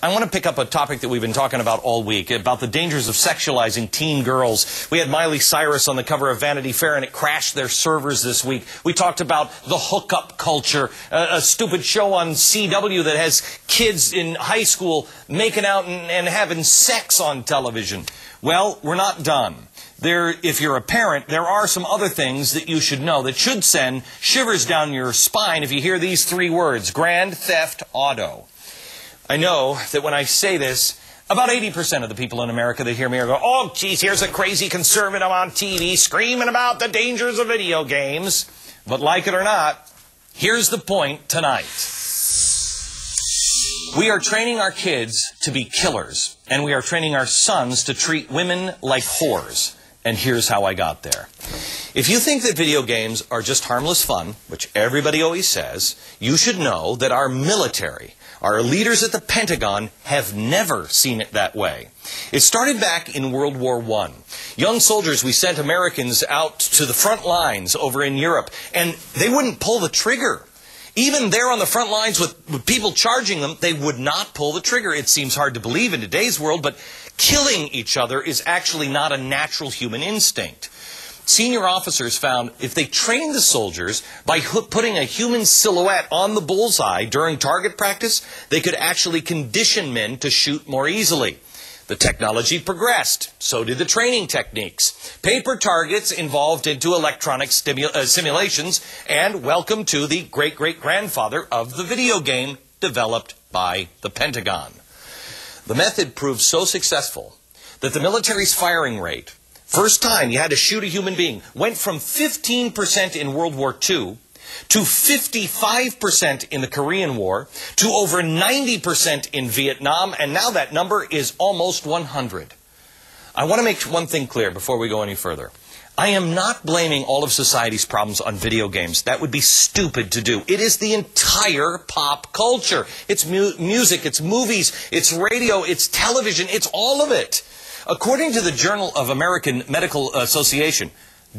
I want to pick up a topic that we've been talking about all week, about the dangers of sexualizing teen girls. We had Miley Cyrus on the cover of Vanity Fair, and it crashed their servers this week. We talked about the hookup culture, a stupid show on CW that has kids in high school making out and having sex on television. Well, we're not done. If you're a parent, there are some other things that you should know that should send shivers down your spine if you hear these three words: Grand Theft Auto. I know that when I say this, about 80% of the people in America that hear me are going, oh, geez, here's a crazy conservative on TV screaming about the dangers of video games. But like it or not, here's the point tonight. We are training our kids to be killers, and we are training our sons to treat women like whores. And here's how I got there. If you think that video games are just harmless fun, which everybody always says, you should know that our military, our leaders at the Pentagon, have never seen it that way. It started back in World War I. Young soldiers, we sent Americans out to the front lines over in Europe, and they wouldn't pull the trigger. Even there on the front lines with people charging them, they would not pull the trigger. It seems hard to believe in today's world, but killing each other is actually not a natural human instinct. Senior officers found if they trained the soldiers by putting a human silhouette on the bullseye during target practice, they could actually condition men to shoot more easily. The technology progressed. So did the training techniques. Paper targets evolved into electronic simulations, and welcome to the great-great-grandfather of the video game developed by the Pentagon. The method proved so successful that the military's firing rate, first time you had to shoot a human being, went from 15% in World War II to 55% in the Korean War, to over 90% in Vietnam, and now that number is almost 100. I want to make one thing clear before we go any further. I am not blaming all of society's problems on video games. That would be stupid to do. It is the entire pop culture. It's music, it's movies, it's radio, it's television, it's all of it. According to the Journal of American Medical Association,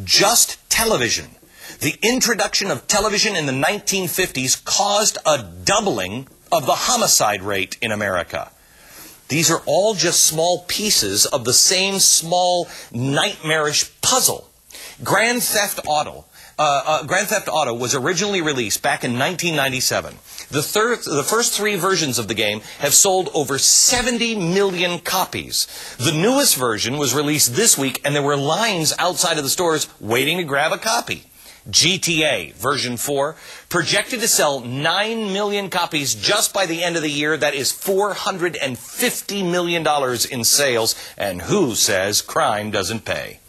just television, the introduction of television in the 1950s caused a doubling of the homicide rate in America. These are all just small pieces of the same small, nightmarish puzzle. Grand Theft Auto was originally released back in 1997. The first three versions of the game have sold over 70 million copies. The newest version was released this week, and there were lines outside of the stores waiting to grab a copy. GTA version 4 projected to sell 9 million copies just by the end of the year. That is $450 million in sales. And who says crime doesn't pay?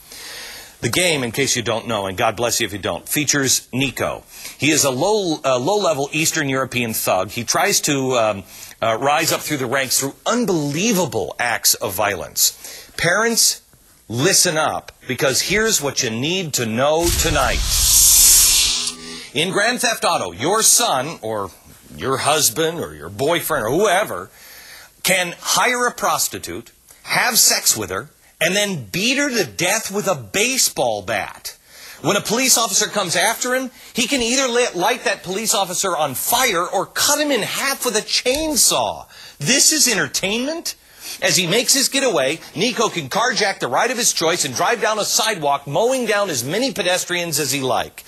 The game, in case you don't know, and God bless you if you don't, features Nico. He is a low-level Eastern European thug. He tries to rise up through the ranks through unbelievable acts of violence. Parents, listen up, because here's what you need to know tonight. In Grand Theft Auto, your son, or your husband, or your boyfriend, or whoever, can hire a prostitute, have sex with her, and then beat her to death with a baseball bat. When a police officer comes after him, he can either light that police officer on fire or cut him in half with a chainsaw. This is entertainment? As he makes his getaway, Nico can carjack the ride of his choice and drive down a sidewalk, mowing down as many pedestrians as he like.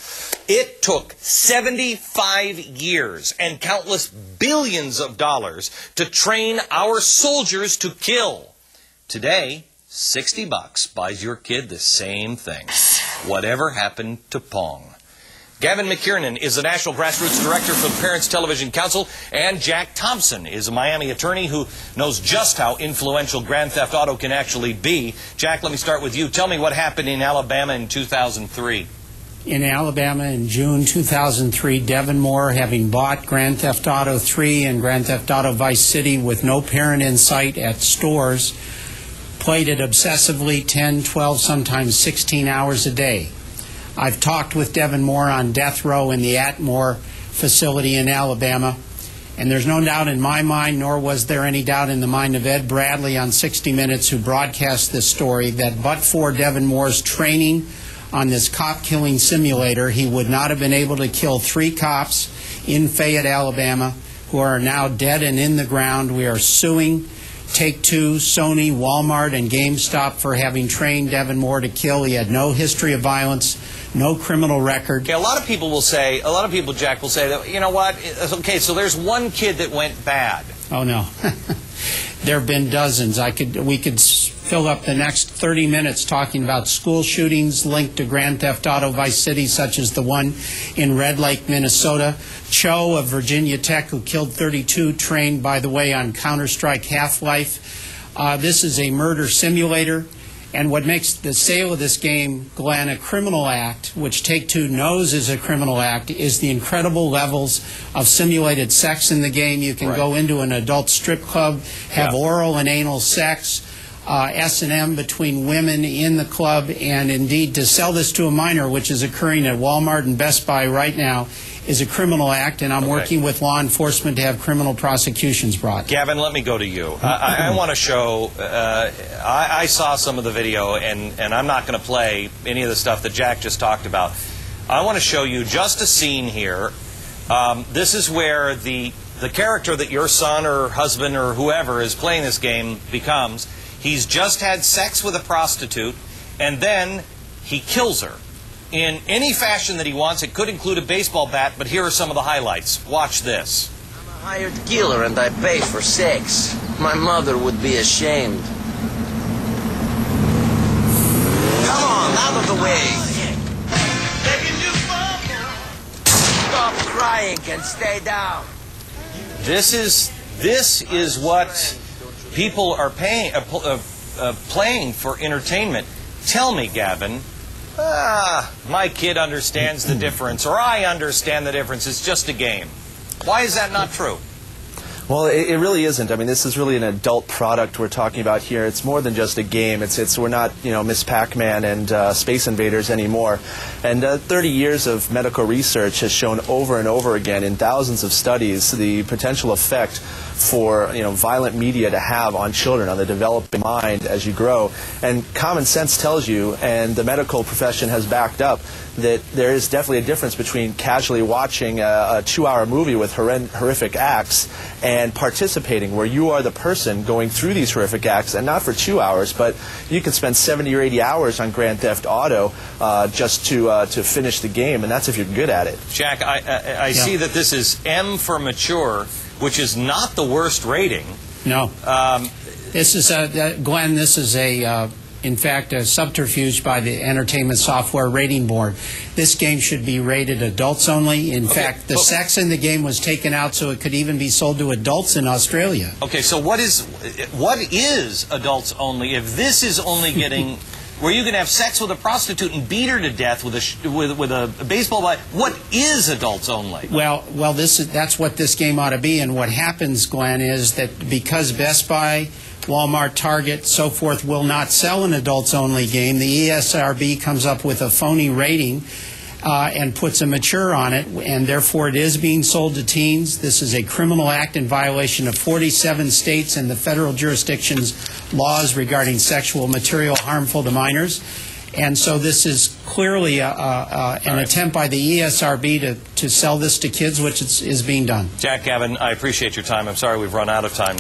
It took 75 years and countless billions of dollars to train our soldiers to kill. Today, $60 buys your kid the same thing. Whatever happened to Pong? Gavin McKiernan is the National Grassroots Director for the Parents Television Council, and Jack Thompson is a Miami attorney who knows just how influential Grand Theft Auto can actually be. Jack, let me start with you. Tell me what happened in Alabama in 2003. In Alabama in June 2003, Devin Moore, having bought Grand Theft Auto 3 and Grand Theft Auto Vice City with no parent in sight at stores, played it obsessively 10, 12, sometimes 16 hours a day. I've talked with Devin Moore on death row in the Atmore facility in Alabama, and there's no doubt in my mind, nor was there any doubt in the mind of Ed Bradley on 60 Minutes, who broadcast this story, that but for Devin Moore's training on this cop-killing simulator, he would not have been able to kill 3 cops in Fayette, Alabama, who are now dead and in the ground. We are suing Take-Two, Sony, Walmart, and GameStop for having trained Devin Moore to kill. He had no history of violence, no criminal record. Okay, a lot of people, Jack, will say that, you know what, okay, so there's one kid that went bad. Oh, no. There have been dozens. We could fill up the next 30 minutes talking about school shootings linked to Grand Theft Auto Vice City, such as the one in Red Lake, Minnesota. Cho of Virginia Tech, who killed 32, trained, by the way, on Counter-Strike Half-Life. This is a murder simulator. And what makes the sale of this game, Glenn, a criminal act, which Take-Two knows is a criminal act, is the incredible levels of simulated sex in the game. You can go into an adult strip club, have oral and anal sex, S&M between women in the club, and indeed to sell this to a minor, which is occurring at Walmart and Best Buy right now, is a criminal act, and I'm working with law enforcement to have criminal prosecutions brought. Gavin, let me go to you. I want to show, I saw some of the video, and I'm not going to play any of the stuff that Jack just talked about. I want to show you just a scene here. This is where the character that your son or husband or whoever is playing this game becomes. He's just had sex with a prostitute, and then he kills her in any fashion that he wants. It could include a baseball bat, but here are some of the highlights. Watch this. I'm a hired killer and I pay for sex. My mother would be ashamed. Come on, out of the way. Stop crying and stay down. This is what people are playing for entertainment. Tell me, Gavin, my kid understands the difference, or I understand the difference. It's just a game. Why is that not true? Well, it really isn't. I mean, this is really an adult product we're talking about here. It's more than just a game. We're not, Miss Pac-Man and Space Invaders anymore. And 30 years of medical research has shown over and over again in thousands of studies the potential effect for violent media to have on children, on the developing mind as you grow. And common sense tells you, and the medical profession has backed up, that there is definitely a difference between casually watching a 2-hour movie with horrific acts and participating, where you are the person going through these horrific acts, and not for 2 hours, but you can spend 70 or 80 hours on Grand Theft Auto just to finish the game, and that's if you're good at it. Jack, I see that this is M for mature, which is not the worst rating. No. This is Glenn, this is in fact, a subterfuge by the Entertainment Software Rating Board. This game should be rated adults only. In fact, the sex in the game was taken out so it could even be sold to adults in Australia. Okay, so what is adults only? If this is only getting where you can have sex with a prostitute and beat her to death with a baseball bat, what is adults only? Well, that's what this game ought to be. And what happens, Glenn, is that because Best Buy, Walmart, Target, so forth will not sell an adults-only game, the ESRB comes up with a phony rating and puts a mature on it, and therefore it is being sold to teens. This is a criminal act in violation of 47 states and the federal jurisdiction's laws regarding sexual material harmful to minors. And so this is clearly an attempt by the ESRB to sell this to kids, which is being done. Jack, Gavin, I appreciate your time. I'm sorry we've run out of time.